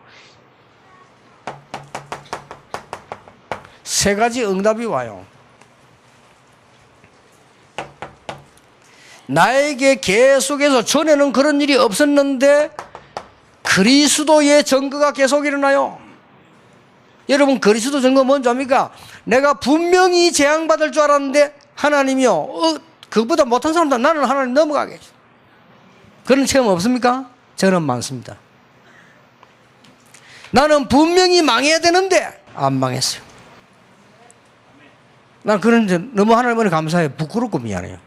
Speaker 1: 세 가지 응답이 와요. 나에게 계속해서 전에는 그런 일이 없었는데 그리스도의 증거가 계속 일어나요. 여러분 그리스도 증거 뭔지 압니까? 내가 분명히 재앙받을 줄 알았는데 하나님이요 그것보다 못한 사람도 나는 하나님 넘어가게 해줘. 그런 체험 없습니까? 저는 많습니다. 나는 분명히 망해야 되는데 안 망했어요. 난 그런 너무 하나님 은혜 감사해요. 부끄럽고 미안해요.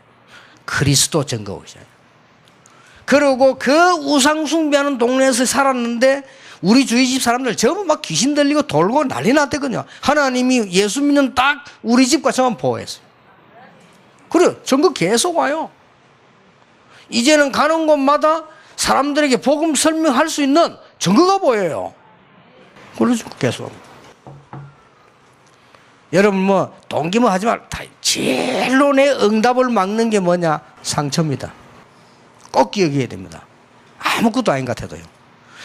Speaker 1: 그리스도 증거 오시잖아요. 그리고 그 우상 숭배하는 동네에서 살았는데 우리 주위 집 사람들 전부 막 귀신 들리고 돌고 난리 났대거든요. 하나님이 예수 믿는 딱 우리 집과 저만 보호했어요. 그래 증거 계속 와요. 이제는 가는 곳마다 사람들에게 복음 설명할 수 있는 증거가 보여요. 그래서 계속. 여러분 뭐 동기뭐 하지 말고 제일로 내 응답을 막는 게 뭐냐? 상처입니다. 꼭 기억해야 됩니다. 아무것도 아닌 것 같아도요.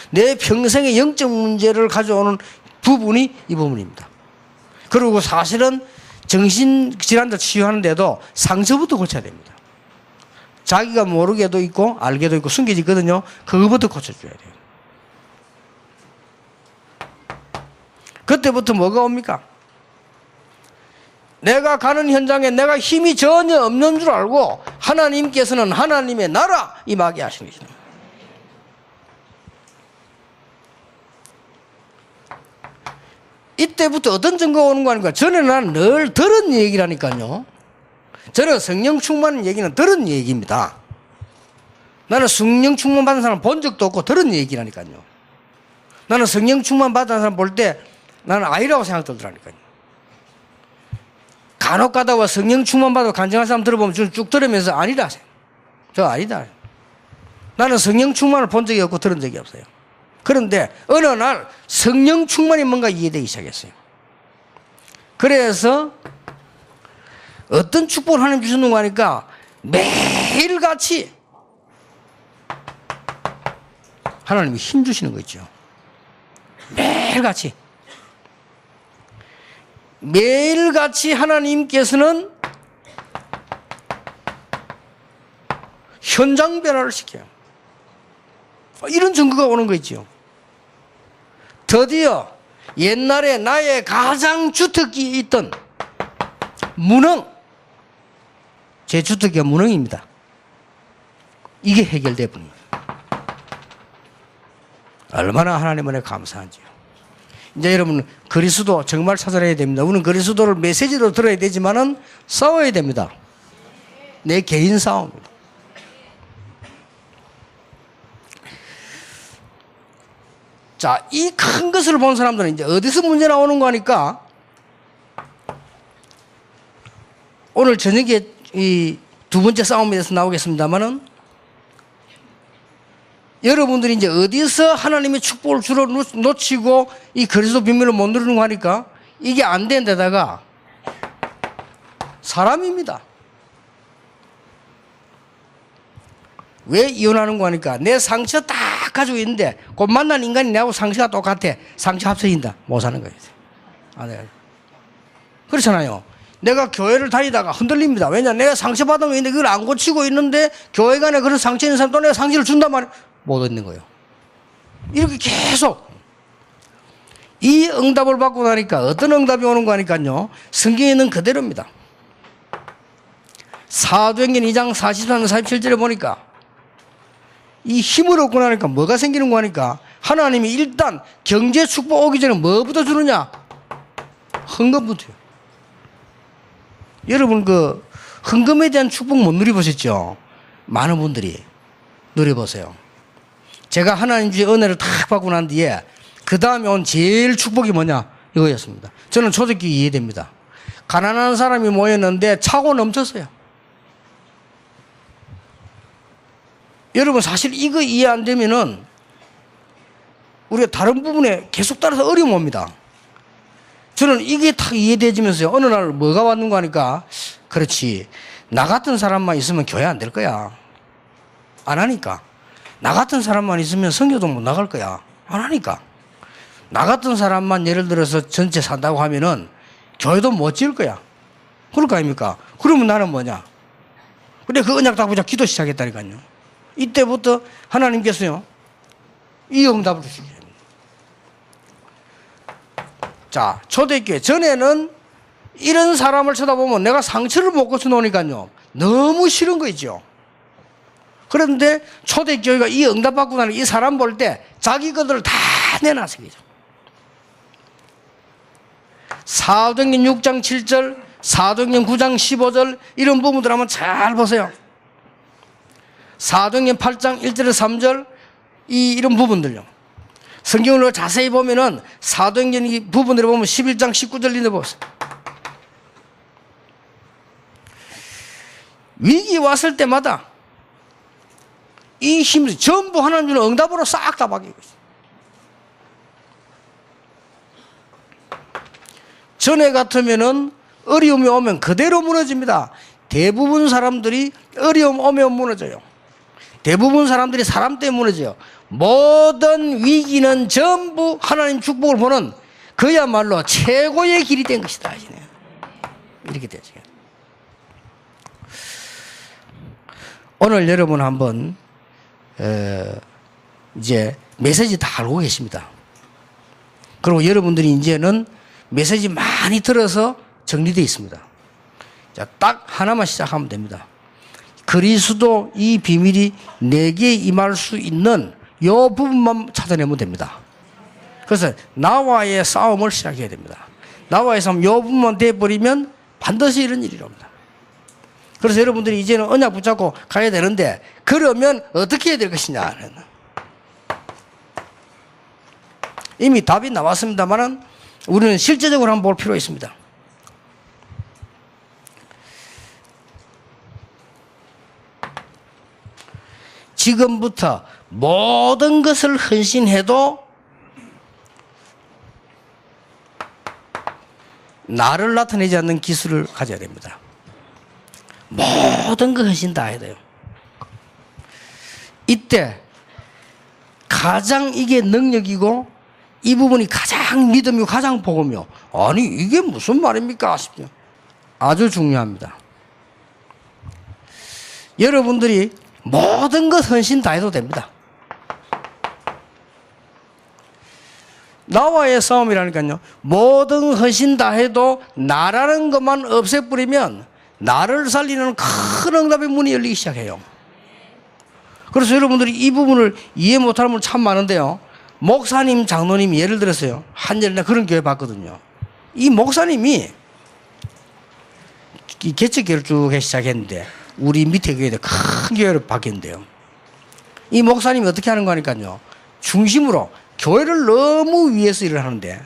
Speaker 1: 내 평생의 영적 문제를 가져오는 부분이 이 부분입니다. 그리고 사실은 정신질환도 치유하는데도 상처부터 고쳐야 됩니다. 자기가 모르게도 있고 알게도 있고 숨겨져 있거든요. 그거부터 고쳐줘야 돼요. 그때부터 뭐가 옵니까? 내가 가는 현장에 내가 힘이 전혀 없는 줄 알고 하나님께서는 하나님의 나라 임하게 하시는 것입니다. 이때부터 어떤 증거가 오는 거 아닙니까? 전에는 나는 늘 들은 얘기라니까요. 저는 성령 충만한 얘기는 들은 얘기입니다. 나는 성령 충만 받은 사람 본 적도 없고 들은 얘기라니까요. 나는 성령 충만 받은 사람 볼 때 나는 아이라고 생각 들더라니까요. 간혹 가다가 성령 충만 받고 간증한 사람 들어보면 저는 쭉 들으면서 아니다. 저 아니다. 나는 성령 충만을 본 적이 없고 들은 적이 없어요. 그런데 어느 날 성령 충만이 뭔가 이해되기 시작했어요. 그래서 어떤 축복을 하나님 주셨는가 하니까 매일같이 하나님이 힘 주시는 거 있죠. 매일같이 하나님께서는 현장 변화를 시켜요. 이런 증거가 오는 거 있죠. 드디어 옛날에 나의 가장 주특기 있던 무능, 제 주특기가 무능입니다. 이게 해결돼 버립니다. 얼마나 하나님 은혜 감사한지요. 이제 여러분 그리스도 정말 찾아내야 됩니다. 우리는 그리스도를 메시지로 들어야 되지만은 싸워야 됩니다. 내 개인 싸움입니다. 자, 이 큰 것을 본 사람들은 이제 어디서 문제 나오는 거 하니까 오늘 저녁에 이 두 번째 싸움에 대해서 나오겠습니다만은 여러분들이 이제 어디서 하나님의 축복을 주로 놓치고 이 그리스도 비밀을 못 누리는 거 하니까 이게 안 된 데다가 사람입니다. 왜 이혼하는 거 하니까 내 상처 딱 가지고 있는데 곧 만난 인간이 나하고 상처가 똑같아. 상처 합쳐진다. 못 사는 거예요. 아, 네. 그렇잖아요. 내가 교회를 다니다가 흔들립니다. 왜냐? 내가 상처받은 거 있는데 그걸 안 고치고 있는데 교회 간에 그런 상처 있는 사람 또 내가 상처를 준단 말이에요. 못 얻는 거예요. 이렇게 계속 이 응답을 받고 나니까 어떤 응답이 오는 거 하니까요. 성경에 있는 그대로입니다. 사도행전 2장 43, 47절에 보니까 이 힘을 얻고 나니까 뭐가 생기는 거 하니까 하나님이 일단 경제 축복 오기 전에 뭐부터 주느냐? 헌금부터요. 여러분 그 헌금에 대한 축복 못 누려보셨죠? 많은 분들이 누려보세요. 제가 하나님 주의 은혜를 탁 받고 난 뒤에 그 다음에 온 제일 축복이 뭐냐? 이거였습니다. 저는 초대교회 이해됩니다. 가난한 사람이 모였는데 차고 넘쳤어요. 여러분 사실 이거 이해 안 되면은 우리가 다른 부분에 계속 따라서 어려움 옵니다. 저는 이게 딱 이해되지면서요. 어느 날 뭐가 왔는가 하니까 그렇지. 나 같은 사람만 있으면 교회 안 될 거야. 안 하니까. 나 같은 사람만 있으면 선교도 못 나갈 거야. 안 하니까. 나 같은 사람만 예를 들어서 전체 산다고 하면은 교회도 못 지을 거야. 그럴 거 아닙니까? 그러면 나는 뭐냐? 근데 그 언약 딱 보자 기도 시작했다니까요. 이때부터 하나님께서요. 이 응답을 주시게. 자, 초대교회 전에는 이런 사람을 쳐다보면 내가 상처를 못 고쳐 놓으니까요. 너무 싫은 거 있죠. 그런데 초대교회가 이 응답받고 나는 이 사람 볼 때 자기 것들을 다 내놨어요. 사도행전 6장 7절, 사도행전 9장 15절 이런 부분들 한번 잘 보세요. 사도행전 8장 1절에서 3절 이런 부분들요. 성경을 자세히 보면은 사도행전 이 부분들을 보면 11장 19절 인데 보세요. 위기 왔을 때마다 이 힘을 전부 하나님 주는 응답으로 싹 다 바뀌고 있어요. 전에 같으면은 어려움이 오면 그대로 무너집니다. 대부분 사람들이 어려움 오면 무너져요. 대부분 사람들이 사람 때문에 무너져요. 모든 위기는 전부 하나님 축복을 보는 그야말로 최고의 길이 된 것이다. 이렇게 되죠. 오늘 여러분 한번 이제 메시지 다 알고 계십니다. 그리고 여러분들이 이제는 메시지 많이 들어서 정리되어 있습니다. 자, 딱 하나만 시작하면 됩니다. 그리스도 이 비밀이 내게 임할 수 있는 이 부분만 찾아내면 됩니다. 그래서 나와의 싸움을 시작해야 됩니다. 나와의 싸움 이 부분만 돼버리면 반드시 이런 일이 일어납니다. 그래서 여러분들이 이제는 언약 붙잡고 가야 되는데, 그러면 어떻게 해야 될 것이냐. 이미 답이 나왔습니다만 우리는 실제적으로 한번 볼 필요가 있습니다. 지금부터 모든 것을 헌신해도 나를 나타내지 않는 기술을 가져야 됩니다. 모든 거 헌신 다 해야 돼요. 이때 가장 이게 능력이고 이 부분이 가장 믿음이고 가장 복음이요. 아니 이게 무슨 말입니까 싶죠. 아주 중요합니다. 여러분들이 모든 것 헌신 다 해도 됩니다. 나와의 싸움이라니까요. 모든 헌신 다 해도 나라는 것만 없애버리면 나를 살리는 큰 응답의 문이 열리기 시작해요. 그래서 여러분들이 이 부분을 이해 못하는 분 참 많은데요. 목사님, 장로님이 예를 들었어요. 한전에 그런 교회 봤거든요. 이 목사님이 개척교회를 쭉 시작했는데 우리 밑에 교회에 큰 교회를 바뀌었는데요. 이 목사님이 어떻게 하는 거니까요. 중심으로 교회를 너무 위해서 일을 하는데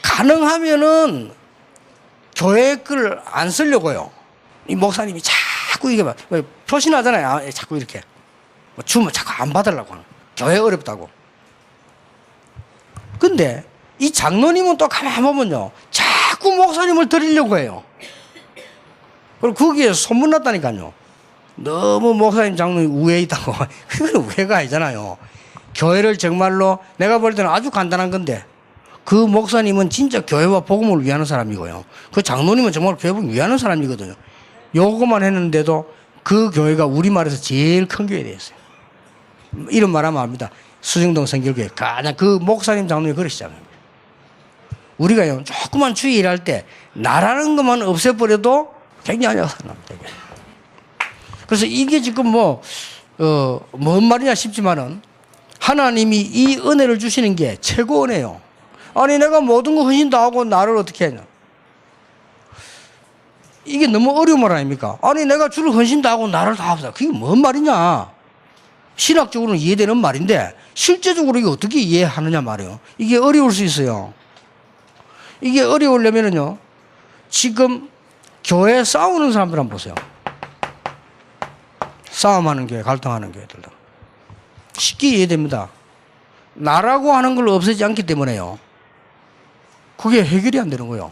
Speaker 1: 가능하면은 교회 걸 안 쓰려고요. 이 목사님이 자꾸 이게 막 표신하잖아요. 자꾸 이렇게 주면 자꾸 안 받으려고 하는. 교회 어렵다고. 근데 이 장로님은 또 가만히 보면요. 자꾸 목사님을 드리려고 해요. 그리고 거기에 소문났다니까요. 너무 목사님 장로님 우에 있다고. 그건 우회가 아니잖아요. 교회를 정말로 내가 볼 때는 아주 간단한 건데 그 목사님은 진짜 교회와 복음을 위하는 사람이고요. 그 장로님은 정말 교회를 위하는 사람이거든요. 요거만 했는데도 그 교회가 우리말에서 제일 큰 교회에 대했어요. 이런 말하면 압니다. 수정동 성결교회. 가장 그 목사님 장로님이 그러시 시작합니다. 우리가요, 조그만 주의 일할 때 나라는 것만 없애버려도 굉장히 살아납니다. 그래서 이게 지금 뭔 말이냐 싶지만은 하나님이 이 은혜를 주시는 게 최고 은혜요. 아니, 내가 모든 거 헌신 다 하고 나를 어떻게 하냐. 이게 너무 어려운 말 아닙니까? 아니, 내가 주를 헌신 다 하고 나를 다 하자. 그게 뭔 말이냐. 신학적으로는 이해되는 말인데 실제적으로 이게 어떻게 이해하느냐 말이에요. 이게 어려울 수 있어요. 이게 어려우려면은요, 지금 교회 싸우는 사람들 한번 보세요. 싸움하는 교회, 갈등하는 교회들. 쉽게 이해됩니다. 나라고 하는 걸 없애지 않기 때문에요. 그게 해결이 안 되는 거예요.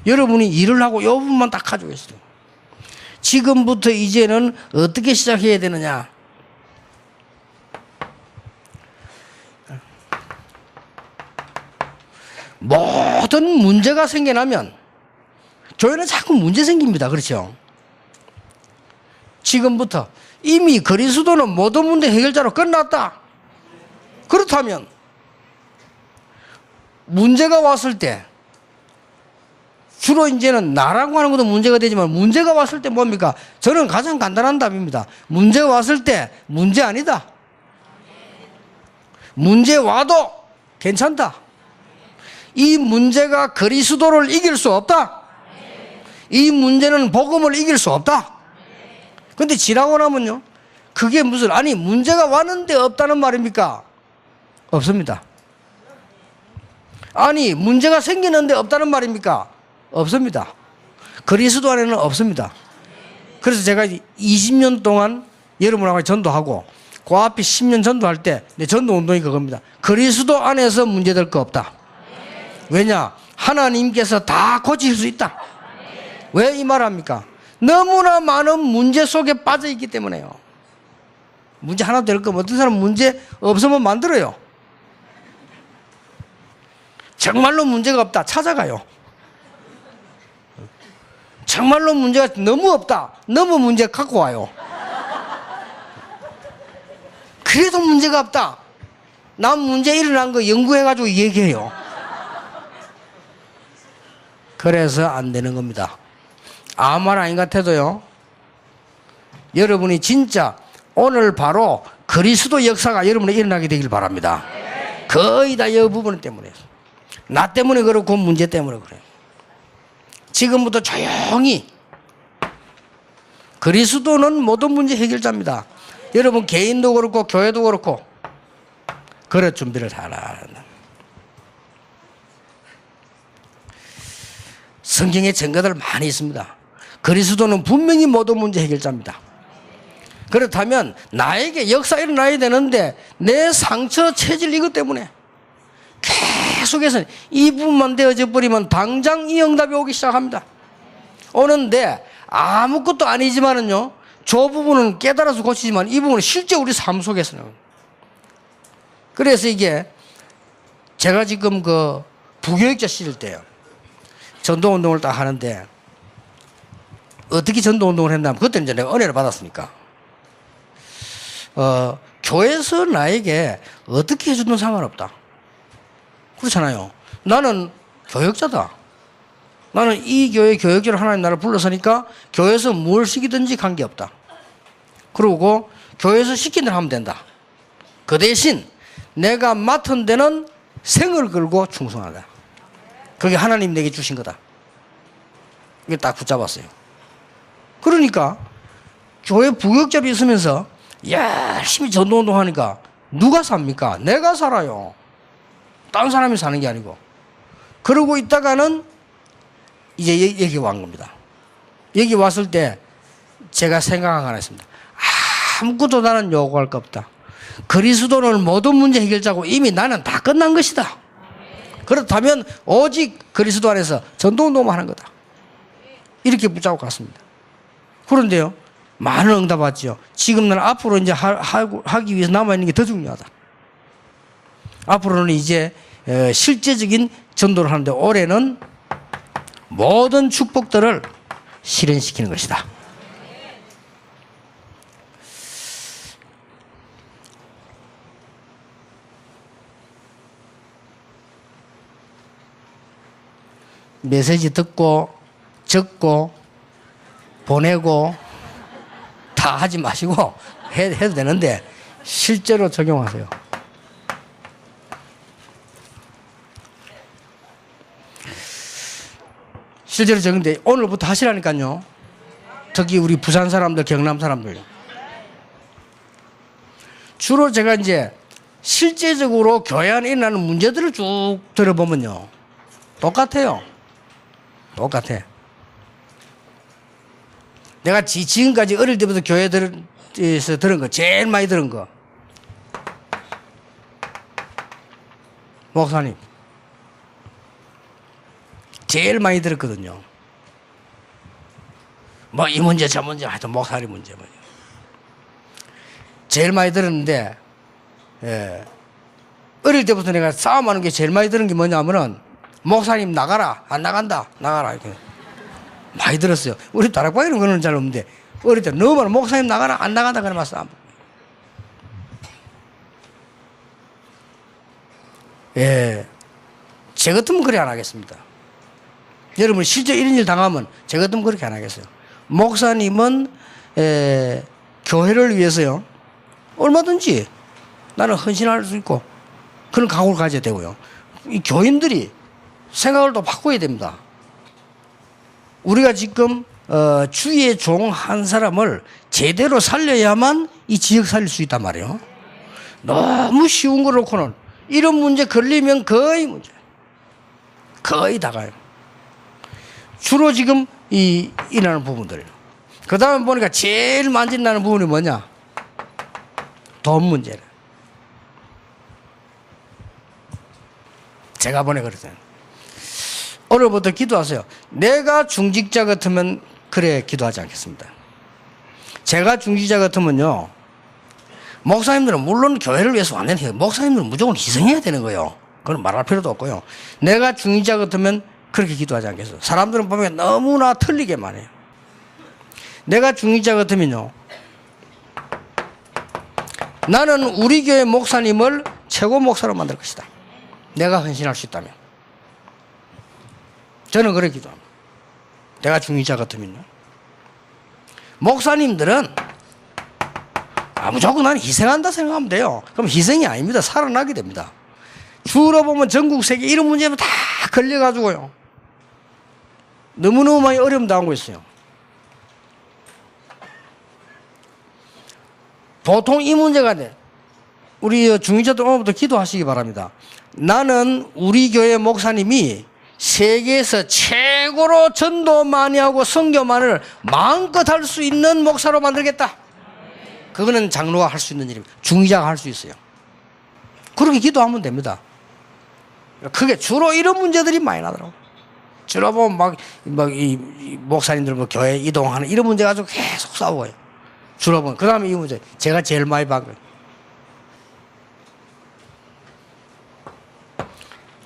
Speaker 1: 여러분이 일을 하고 이 부분만 딱 가지고 있어요. 지금부터 이제는 어떻게 시작해야 되느냐. 모든 문제가 생겨나면 교회는 자꾸 문제 생깁니다. 그렇죠? 지금부터 이미 그리스도는 모든 문제 해결자로 끝났다. 그렇다면 문제가 왔을 때 주로 이제는 나라고 하는 것도 문제가 되지만 문제가 왔을 때 뭡니까? 저는 가장 간단한 답입니다. 문제가 왔을 때 문제 아니다. 문제 와도 괜찮다. 이 문제가 그리스도를 이길 수 없다. 이 문제는 복음을 이길 수 없다. 근데 지나고 나면요, 그게 무슨, 아니 문제가 왔는데 없다는 말입니까? 없습니다. 아니 문제가 생기는데 없다는 말입니까? 없습니다. 그리스도 안에는 없습니다. 그래서 제가 20년 동안 여러분하고 전도하고 그 앞에 10년 전도할 때 내 전도 운동이 그겁니다. 그리스도 안에서 문제될 거 없다. 왜냐? 하나님께서 다 고칠 수 있다. 왜 이 말합니까? 너무나 많은 문제 속에 빠져 있기 때문에요. 문제 하나 될 거면 어떤 사람은 문제 없으면 만들어요. 정말로 문제가 없다. 찾아가요. 정말로 문제가 너무 없다. 너무 문제 갖고 와요. 그래도 문제가 없다. 남 문제 일어난 거 연구해가지고 얘기해요. 그래서 안 되는 겁니다. 아무 말 아닌 것 같아도요. 여러분이 진짜 오늘 바로 그리스도 역사가 여러분에 일어나게 되길 바랍니다. 거의 다 이 부분 때문에. 나 때문에 그렇고 문제 때문에 그래요. 지금부터 조용히. 그리스도는 모든 문제 해결자입니다. 여러분 개인도 그렇고 교회도 그렇고 그럴 준비를 잘하라. 성경에 증거들 많이 있습니다. 그리스도는 분명히 모든 문제 해결자입니다. 그렇다면 나에게 역사 일어나야 되는데 내 상처 체질 이것 때문에 계속해서 이 부분만 되어져 버리면 당장 이 응답이 오기 시작합니다. 오는데 아무것도 아니지만은요, 저 부분은 깨달아서 고치지만 이 부분은 실제 우리 삶 속에서는. 그래서 이게 제가 지금 그 부교육자 시절 때요, 전도운동을 딱 하는데 어떻게 전도운동을 했냐면 그때는 이제 내가 은혜를 받았으니까 교회에서 나에게 어떻게 해주든 상관없다. 그렇잖아요. 나는 교역자다. 나는 이 교회 교역자로 하나님 나를 불렀으니까 교회에서 뭘 시키든지 관계없다. 그리고 교회에서 시킨 대로 하면 된다. 그 대신 내가 맡은 데는 생을 걸고 충성하다. 그게 하나님 내게 주신 거다. 이게 딱 붙잡았어요. 그러니까 교회 부역자로 있으면서 열심히 전도운동 하니까 누가 삽니까? 내가 살아요. 다른 사람이 사는 게 아니고. 그러고 있다가는 이제 여기 온 겁니다. 여기 왔을 때 제가 생각한 하나 있습니다. 아무것도 나는 요구할 거 없다. 그리스도는 모든 문제 해결자고 이미 나는 다 끝난 것이다. 그렇다면 오직 그리스도 안에서 전도운동만 하는 거다. 이렇게 붙잡고 갔습니다. 그런데요, 많은 응답 왔죠. 지금 난 앞으로 이제 하기 위해서 남아있는 게 더 중요하다. 앞으로는 이제 실제적인 전도를 하는데 올해는 모든 축복들을 실현시키는 것이다. 메시지 듣고 적고 보내고 다 하지 마시고 해도 되는데 실제로 적용하세요. 실제로 적용돼. 오늘부터 하시라니까요. 특히 우리 부산 사람들, 경남 사람들. 주로 제가 이제 실제적으로 교회 안에 일어나는 문제들을 쭉 들어보면요, 똑같아요. 똑같아. 내가 지금까지 어릴 때부터 교회에서 들은 거, 제일 많이 들은 거, 목사님 제일 많이 들었거든요. 뭐 이 문제 저 문제 하여튼 목사님 문제 뭐요. 제일 많이 들었는데, 어릴 때부터 내가 싸움하는 게 제일 많이 들은 게 뭐냐면은 목사님 나가라, 안 나간다, 나가라, 이렇게 많이 들었어요. 우리 다락방에는 그런 잘 없는데 어릴 때 너무 많아. 목사님 나가라, 안 나간다 그러면 싸움. 제 같으면 그래 안 하겠습니다. 여러분 실제 이런 일 당하면 제 같으면 그렇게 안 하겠어요. 목사님은 교회를 위해서요, 얼마든지 나는 헌신할 수 있고 그런 각오를 가져야 되고요. 이 교인들이 생각을 또 바꿔야 됩니다. 우리가 지금 주의 종 한 사람을 제대로 살려야만 이 지역 살릴 수 있단 말이에요. 너무 쉬운 거 놓고는 이런 문제 걸리면 거의 문제, 거의 다 가요. 주로 지금 일어나는 부분들. 그 다음에 보니까 제일 만진나는 부분이 뭐냐? 돈 문제래. 제가 보내 그랬어요. 오늘부터 기도하세요. 내가 중직자 같으면 그래 기도하지 않겠습니다. 제가 중직자 같으면요, 목사님들은 물론 교회를 위해서 왔는데 목사님들은 무조건 희생해야 되는 거예요. 그건 말할 필요도 없고요. 내가 중직자 같으면 그렇게 기도하지 않겠어요. 사람들은 보면 너무나 틀리게만 해요. 내가 중직자 같으면요, 나는 우리 교회 목사님을 최고 목사로 만들 것이다. 내가 헌신할 수 있다면. 저는 그렇게 기도합니다. 내가 중위자 같으면요. 목사님들은 무조건 나는 희생한다 생각하면 돼요. 그럼 희생이 아닙니다. 살아나게 됩니다. 주로 보면 전국 세계 이런 문제면 다 걸려가지고요. 너무너무 많이 어려움 당하고 있어요. 보통 이 문제가 우리 중위자들 오늘부터 기도하시기 바랍니다. 나는 우리 교회 목사님이 세계에서 최고로 전도 많이 하고 선교만을 마음껏 할 수 있는 목사로 만들겠다. 그거는 장로가 할 수 있는 일입니다. 중위자가 할 수 있어요. 그렇게 기도하면 됩니다. 그게 주로 이런 문제들이 많이 나더라고요. 주로 보면 이 목사님들 뭐 교회 이동하는 이런 문제 가지고 계속 싸워요. 주로 보면. 그 다음에 이 문제. 제가 제일 많이 본 거예요.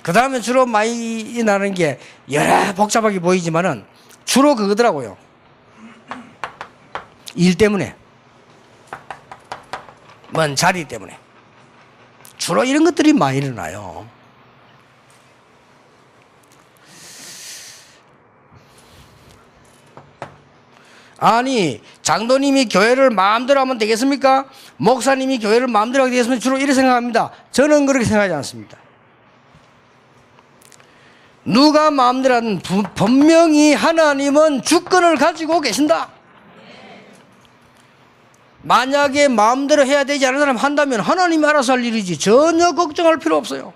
Speaker 1: 그 다음에 주로 많이 나는 게 여러 복잡하게 보이지만은 주로 그거더라고요. 일 때문에. 먼 자리 때문에. 주로 이런 것들이 많이 일어나요. 아니, 장로님이 교회를 마음대로 하면 되겠습니까? 목사님이 교회를 마음대로 하게 되겠습니까? 주로 이렇게 생각합니다. 저는 그렇게 생각하지 않습니다. 누가 마음대로 하든 분명히 하나님은 주권을 가지고 계신다. 만약에 마음대로 해야 되지 않은 사람 한다면 하나님이 알아서 할 일이지 전혀 걱정할 필요 없어요.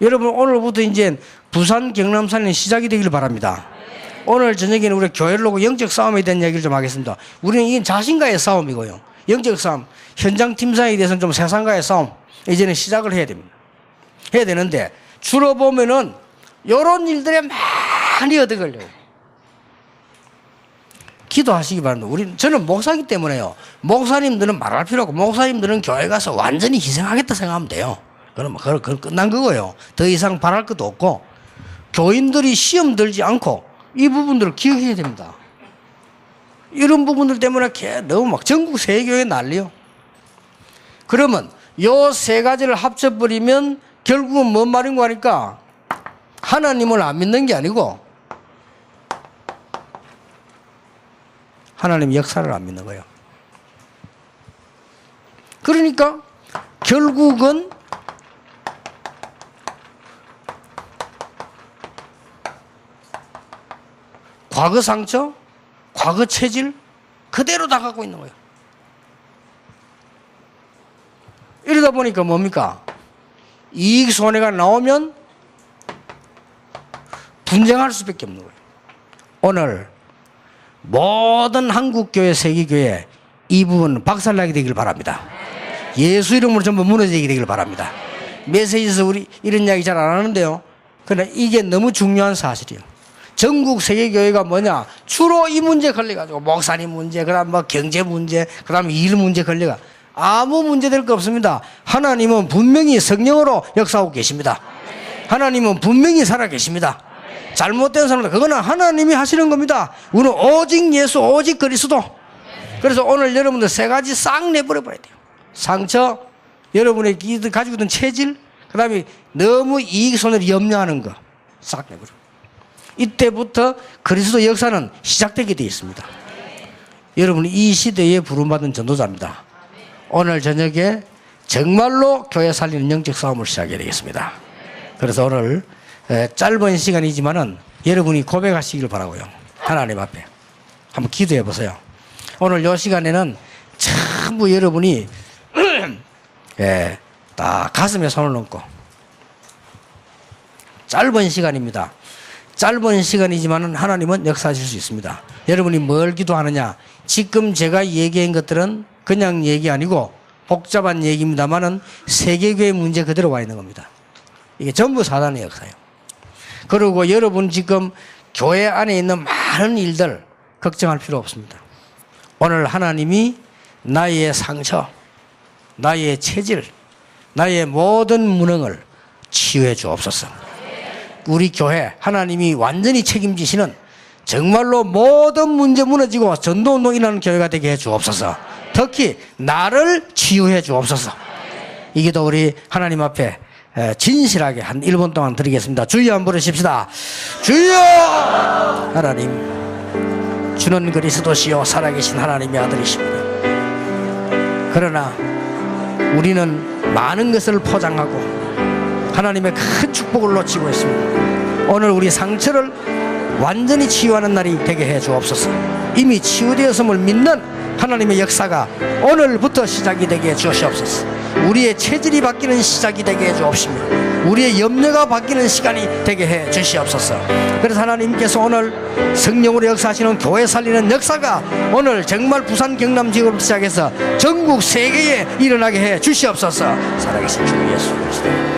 Speaker 1: 여러분, 오늘부터 이제 부산 경남산이 시작이 되기를 바랍니다. 오늘 저녁에는 우리 교회를 놓고 영적 싸움에 대한 얘기를 좀 하겠습니다. 우리는 이게 자신과의 싸움이고요. 영적 싸움, 현장 팀장에 대해서는 좀 세상과의 싸움, 이제는 시작을 해야 됩니다. 해야 되는데 주로 보면은 이런 일들에 많이 얻어걸려요. 기도하시기 바랍니다. 저는 목사이기 때문에요. 목사님들은 말할 필요 없고, 목사님들은 교회 가서 완전히 희생하겠다 생각하면 돼요. 그럼 끝난 거고요. 더 이상 바랄 것도 없고, 교인들이 시험 들지 않고 이 부분들을 기억해야 됩니다. 이런 부분들 때문에 너무 막 전국 세교회 난리요. 그러면 요 세 가지를 합쳐버리면 결국은 뭔 말인가 하니까 하나님을 안 믿는 게 아니고 하나님 역사를 안 믿는 거예요. 그러니까 결국은 과거 상처, 과거 체질 그대로 다 갖고 있는 거예요. 이러다 보니까 뭡니까? 이익 손해가 나오면 분쟁할 수밖에 없는 거예요. 오늘 모든 한국교회, 세계교회 이 부분 박살나게 되길 바랍니다. 예수 이름으로 전부 무너지게 되길 바랍니다. 메시지에서 우리 이런 이야기 잘 안 하는데요. 그러나 이게 너무 중요한 사실이에요. 전국 세계교회가 뭐냐? 주로 이 문제 걸려가지고 목사님 문제, 그 다음 뭐 경제 문제, 그 다음 일 문제 걸려가 아무 문제 될 거 없습니다. 하나님은 분명히 성령으로 역사하고 계십니다. 하나님은 분명히 살아 계십니다. 잘못된 사람들 그거는 하나님이 하시는 겁니다. 우리는 오직 예수, 오직 그리스도. 그래서 오늘 여러분들 세 가지 싹 내버려버려야 돼요. 상처, 여러분의 가지고 있던 체질, 그 다음에 너무 이익 손해를 염려하는 거 싹 내버려. 이때부터 그리스도 역사는 시작되게 되어 있습니다. 여러분이 이 시대에 부름받은 전도자입니다. 오늘 저녁에 정말로 교회 살리는 영적 싸움을 시작해야 되겠습니다. 그래서 오늘 짧은 시간이지만은 여러분이 고백하시기를 바라고요. 하나님 앞에 한번 기도해 보세요. 오늘 이 시간에는 전부 여러분이 다 가슴에 손을 얹고 짧은 시간입니다. 짧은 시간이지만은 하나님은 역사하실 수 있습니다. 여러분이 뭘 기도하느냐? 지금 제가 얘기한 것들은 그냥 얘기 아니고 복잡한 얘기입니다만은 세계교회 문제 그대로 와 있는 겁니다. 이게 전부 사단의 역사예요. 그리고 여러분 지금 교회 안에 있는 많은 일들 걱정할 필요 없습니다. 오늘 하나님이 나의 상처, 나의 체질, 나의 모든 무능을 치유해 주옵소서. 우리 교회 하나님이 완전히 책임지시는 정말로 모든 문제 무너지고 전도운동 일어나는 교회가 되게 해 주옵소서. 특히 나를 치유해 주옵소서. 이 기도 우리 하나님 앞에 진실하게 한 1분 동안 드리겠습니다. 주여 한번 부르십시다. 주여! 하나님, 주는 그리스도시요 살아계신 하나님의 아들이십니다. 그러나 우리는 많은 것을 포장하고 하나님의 큰 축복을 놓치고 있습니다. 오늘 우리 상처를 완전히 치유하는 날이 되게 해 주옵소서. 이미 치유되었음을 믿는 하나님의 역사가 오늘부터 시작이 되게 해 주시옵소서. 우리의 체질이 바뀌는 시작이 되게 해 주옵시며 우리의 염려가 바뀌는 시간이 되게 해 주시옵소서. 그래서 하나님께서 오늘 성령으로 역사하시는 교회 살리는 역사가 오늘 정말 부산 경남 지역을 시작해서 전국 세계에 일어나게 해 주시옵소서. 살아계신 주 예수 그리스도